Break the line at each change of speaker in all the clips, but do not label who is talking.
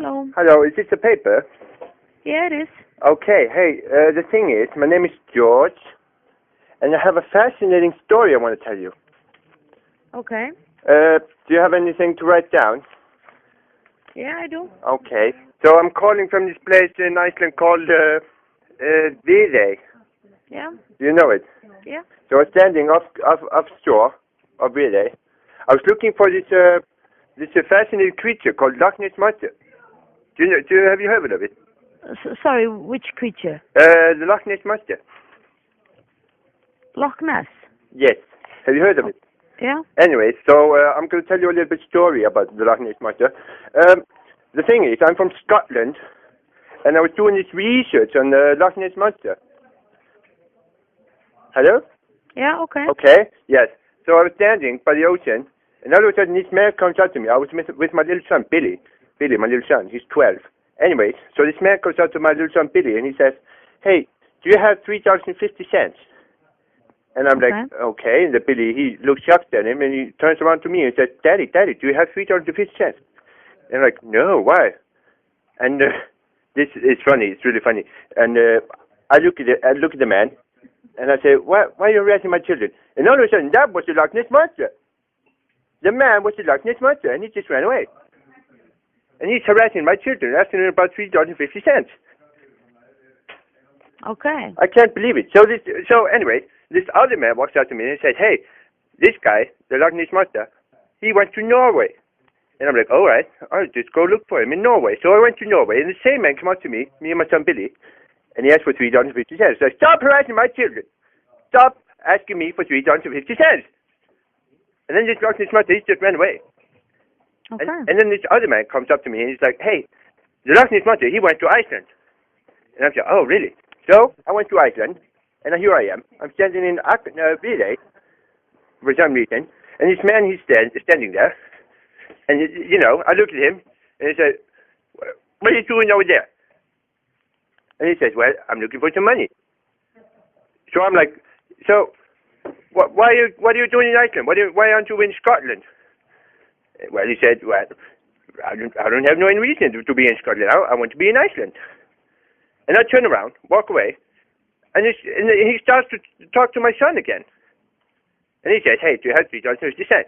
Hello.
Hello, is this a paper?
Yeah, it is.
Okay, hey, the thing is, my name is George, and I have a fascinating story I want to tell you.
Okay.
Do you have anything to write down?
Yeah, I do.
Okay, so I'm calling from this place in Iceland called Viðey.
Yeah.
Do you know it?
Yeah.
So I'm standing off shore of Viðey. I was looking for this fascinating creature called Loch Ness Monster. Have you heard of it?
Sorry, which creature?
The Loch Ness Monster.
Loch Ness.
Yes. Have you heard of it?
Yeah.
Anyway, so I'm going to tell you a little bit story about the Loch Ness Monster. The thing is, I'm from Scotland, and I was doing this research on the Loch Ness Monster. Hello?
Yeah, okay.
Okay, yes. So I was standing by the ocean, and all of a sudden this man comes up to me. I was with my little son, Billy. Billy, my little son, he's 12. Anyways, so this man comes up to my little son, Billy, and he says, "Hey, do you have $3.50?" And I'm like, okay. And the Billy, he looks shocked at him, and he turns around to me and says, Daddy, do you have $3.50? And I'm like, no, why? And this is funny. It's really funny. And I look at the man, and I say, why are you harassing my children? And all of a sudden, that was the Loch Ness Monster. The man was the Loch Ness Monster, and he just ran away. And he's harassing my children, asking them about $3.50.
Okay.
I can't believe it. So anyway, this other man walks out to me and says, "Hey, this guy, the Loch Ness Monster, he went to Norway." And I'm like, all right, I'll just go look for him in Norway. So I went to Norway, and the same man came up to me and my son Billy, and he asked for $3.50. So I said, "Stop harassing my children. Stop asking me for $3.50. And then this Loch Ness Monster, he just ran away.
Okay.
And then this other man comes up to me and he's like, "Hey, the Loch Ness Monster, he went to Iceland." And I'm like, "Oh, really?" So I went to Iceland, and here I am. I'm standing in Viðey for some reason, and this man, he's standing there. And, I look at him, and I said, "What are you doing over there?" And he says, "Well, I'm looking for some money." So I'm like, "So, what are you doing in Iceland? Why aren't you in Scotland?" Well, he said, "Well, I don't have no reason to be in Scotland. I want to be in Iceland." And I turn around, walk away, and he starts to talk to my son again. And he says, "Hey, do you have $3.50?"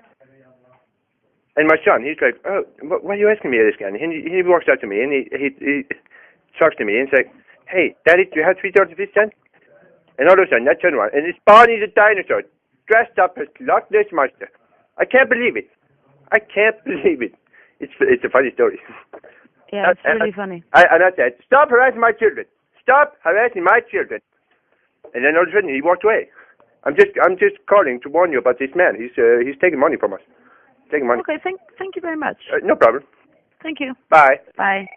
And my son, he's like, "Oh, why are you asking me this again?" And he walks out to me, and he talks to me and says, "Hey, Daddy, do you have $3.50?" And all of a sudden, I turn around, and it's Barney the dinosaur, dressed up as Loch Ness Monster. I can't believe it. I can't believe it. It's a funny story.
Yeah, it's really funny.
And I said, "Stop harassing my children. Stop harassing my children." And then all of a sudden he walked away. I'm just calling to warn you about this man. He's taking money from us. Taking money.
Okay, thank you very much.
No problem.
Thank you.
Bye.
Bye.